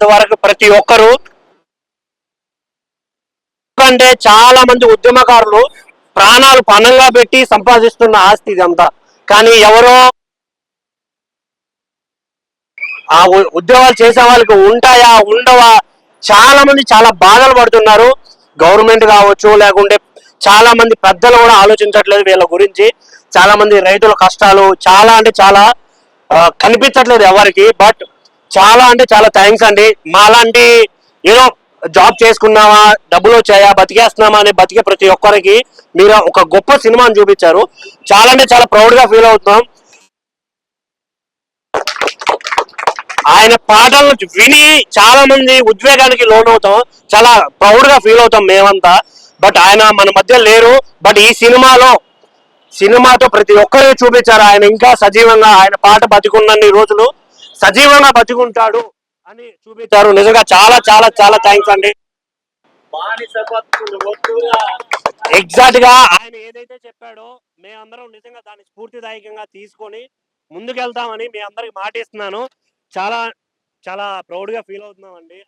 ఇప్పటి వరకు ప్రతి ఒక్కరు అంటే చాలా మంది ఉద్యమకారులు ప్రాణాలు పణంగా పెట్టి సంపాదిస్తున్న ఆస్తి ఇదంతా. కానీ ఎవరో ఆ ఉద్యోగాలు చేసే వాళ్ళకి ఉంటాయా ఉండవా, చాలా మంది చాలా బాధలు పడుతున్నారు. గవర్నమెంట్ కావచ్చు, లేకుంటే చాలా మంది పెద్దలు కూడా ఆలోచించట్లేదు వీళ్ళ గురించి. చాలా మంది రైతుల కష్టాలు చాలా అంటే చాలా కనిపించట్లేదు ఎవరికి. బట్ చాలా అంటే చాలా థ్యాంక్స్ అండి. మాలాంటి ఏదో జాబ్ చేసుకున్నామా, డబ్బులు వచ్చాయా, బతికేస్తున్నామా అని బతికే ప్రతి ఒక్కరికి మీరు ఒక గొప్ప సినిమాని చూపించారు. చాలా అంటే చాలా ప్రౌడ్ గా ఫీల్ అవుతున్నాం. ఆయన పాటలను విని చాలా మంది ఉద్వేగానికి లోనవుతాం, చాలా ప్రౌడ్ గా ఫీల్ అవుతాం మేమంతా. బట్ ఆయన మన మధ్య లేరు. బట్ ఈ సినిమాతో ప్రతి ఒక్కరు చూపించారు ఆయన ఇంకా సజీవంగా, ఆయన పాట బతికున్నన్ని రోజులు సజీవంగా బతికుంటాడు అని చూపించారు. నిజంగా చాలా చాలా చాలా థ్యాంక్స్ అండి. ఎగ్జాక్ట్ గా ఆయన ఏదైతే చెప్పాడో మేమందరం నిజంగా దాన్ని స్ఫూర్తిదాయకంగా తీసుకొని ముందుకెళ్తామని మీ అందరికి మాటిస్తున్నాను. చాలా చాలా ప్రౌడ్ గా ఫీల్ అవుతున్నాం అండి.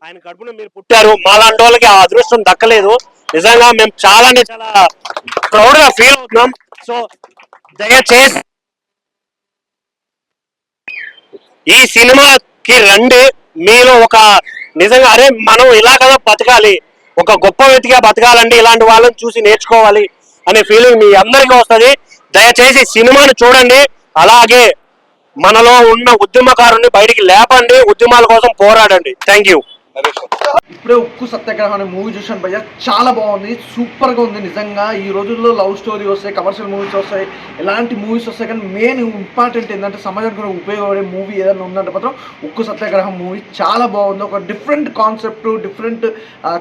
ఆయన కడుపున మీరు పుట్టారు, మాలాంటి వాళ్ళకి ఆ అదృష్టం దక్కలేదు. నిజంగా మేము చాలా అంటే చాలా ప్రౌడ్ గా ఫీల్ అవుతున్నాం. సో దయచేసి ఈ సినిమాకి రండి. మీరు ఒక నిజంగా అరే మనం ఇలా కదా బతకాలి, ఒక గొప్ప వ్యక్తిగా బతకాలంటే ఇలాంటి వాళ్ళని చూసి నేర్చుకోవాలి అనే ఫీలింగ్ మీ అందరికీ వస్తుంది. దయచేసి సినిమాను చూడండి. అలాగే మనలో ఉన్న ఉద్యమకారుని బయటికి లేపండి, ఉద్యమాల కోసం పోరాడండి. Thank you. ఇప్పుడే ఉక్కు సత్యాగ్రహం అనే మూవీ చూసాను భయ్య, చాలా బాగుంది, సూపర్గా ఉంది. నిజంగా ఈ రోజుల్లో లవ్ స్టోరీ వస్తాయి, కమర్షియల్ మూవీస్ వస్తాయి, ఎలాంటి మూవీస్ వస్తాయి, కానీ మెయిన్ ఇంపార్టెంట్ ఏంటంటే సమాజానికి ఉపయోగపడే మూవీ ఏదైనా ఉందంటే మాత్రం ఉక్కు సత్యాగ్రహం మూవీ చాలా బాగుంది. ఒక different concept, different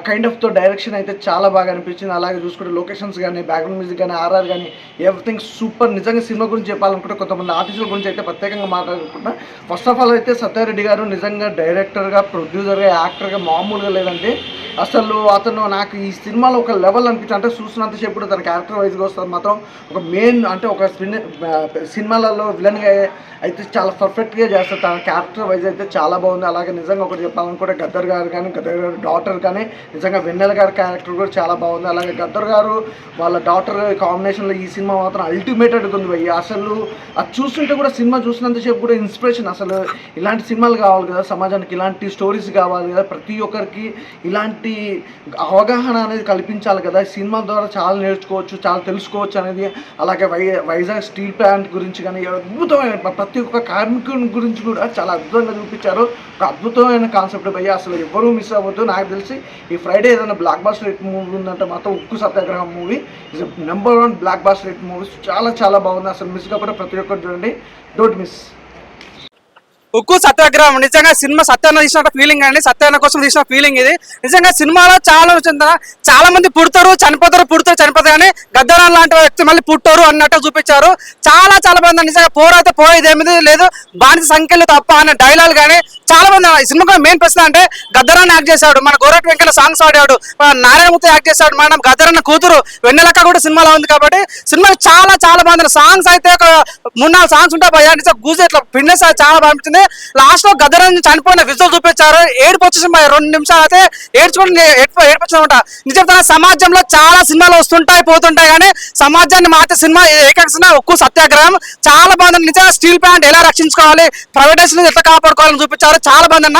kind of తో డైరెక్షన్ అయితే చాలా బాగా అనిపించింది. అలాగే చూసుకుంటే లొకేషన్స్ కానీ, బ్యాక్గ్రౌండ్ మ్యూజిక్ కానీ, ఆర్ఆర్ కానీ ఎవ్రీథింగ్ సూపర్. నిజంగా సినిమా గురించి చెప్పాలనుకుంటే కొంతమంది ఆర్టిస్టుల గురించి అయితే ప్రత్యేకంగా మాట్లాడుకుంటున్నా. ఫస్ట్ ఆఫ్ ఆల్ అయితే సత్యారెడ్డి గారు నిజంగా డైరెక్టర్గా, ప్రొడ్యూసర్గా, యాక్టర్గా మామూలుగా లేదంటే అసలు అతను నాకు ఈ సినిమాలో ఒక లెవెల్ అనిపించింది. అంటే చూసినంతసేపు కూడా తన క్యారెక్టర్ వైజ్గా వస్తుంది మాత్రం ఒక మెయిన్ అంటే ఒక సినిమాలలో విలన్గా అయితే చాలా పర్ఫెక్ట్గా చేస్తారు. తన క్యారెక్టర్ వైజ్ అయితే చాలా బాగుంది. అలాగే నిజంగా ఒకటి చెప్పాలనుకుంటే గద్దర్ గారు కానీ, గద్దర్ గారు డాటర్ కానీ నిజంగా వెన్నెల గారి క్యారెక్టర్ కూడా చాలా బాగుంది. అలాగే గద్దర్ గారు వాళ్ళ డాటర్ కాంబినేషన్లో ఈ సినిమా మాత్రం అల్టిమేటెడ్గా ఉంది భయ్య. అసలు అది చూస్తుంటే కూడా సినిమా చూసినంతసేపు కూడా ఇన్స్పిరేషన్. అసలు ఇలాంటి సినిమాలు కావాలి కదా సమాజానికి, ఇలాంటి స్టోరీస్ కావాలి కదా, ప్రతి ఒక్కరికి ఇలాంటి అవగాహన అనేది కల్పించాలి కదా. సినిమా ద్వారా చాలా నేర్చుకోవచ్చు, చాలా తెలుసుకోవచ్చు అనేది. అలాగే వైజాగ్ స్టీల్ ప్లాంట్ గురించి కానీ అద్భుతమైన ప్రతి ఒక్క కార్మికుని గురించి కూడా చాలా అద్భుతంగా చూపించారు. ఒక అద్భుతమైన కాన్సెప్ట్ భయ్య, అసలు ఎవరూ మిస్ అవ్వద్దు. నాకు తెలిసి ఈ ఫ్రైడే ఏదైనా బ్లాక్ బాస్టర్ హిట్ మూవీ ఉందంటే మాత్రం Ukku Satyagraham movie is #1 blockbuster hit movie. చాలా చాలా బాగుంది. అసలు మిస్ కాకుండా ప్రతి ఒక్కరు చూడండి, డోంట్ మిస్. ఉక్కు సత్యాగ్రహం నిజంగా సినిమా సత్యాన్న తీసిన ఫీలింగ్ అండి, సత్యాన్న కోసం తీసిన ఫీలింగ్ ఇది. నిజంగా సినిమాలో చాలా మంది పుడతారు చనిపోతారు కానీ గద్దర్ లాంటి వ్యక్తి మళ్ళీ పుట్టారు అన్నట్టు చూపించారు. చాలా చాలా మంది నిజంగా పోరైతే పోయేది ఏమిది లేదు, బానిస సంఖ్యలు తప్ప అనే డైలాగ్ కానీ చాలా మంది. ఈ సినిమా మెయిన్ ప్రశ్న అంటే గద్దరాన్ని యాక్ట్ చేశాడు, మన గోరట్ వెంకన్న సాంగ్స్ ఆడాడు, నారాయణమూర్తి యాక్ట్ చేశాడు, మన గద్దరన్న కూతురు వెన్నెలక్క కూడా సినిమాలో ఉంది. కాబట్టి సినిమా చాలా చాలా బాగుంది. సాంగ్స్ అయితే ఒక 3-4 సాంగ్స్ ఉంటాయి భయ్యా, గూజు ఇట్లా ఫిట్నెస్ చాలా బాగుంటుంది. లాస్ట్ లో గద్దరని చనిపోయిన విజువల్ చూపించారు. ఏడుపు వచ్చేసి 2 నిమిషాలు అయితే ఏడ్చుకుంటే ఏడిపించారన్నమాట. నిజం సమాజంలో చాలా సినిమాలు వస్తుంటాయి పోతుంటాయి, కానీ సమాజాన్ని మార్చే సినిమా ఏకైక సినిమా ఉక్కు సత్యాగ్రహం. చాలా బాగుంది. నిజంగా స్టీల్ ప్లాంట్ ఎలా రక్షించుకోవాలి, ప్రైవేటైజేషన్ ఎట్లా కాపాడుకోవాలని చూపించారు. చాలా బాగుంది అన్న.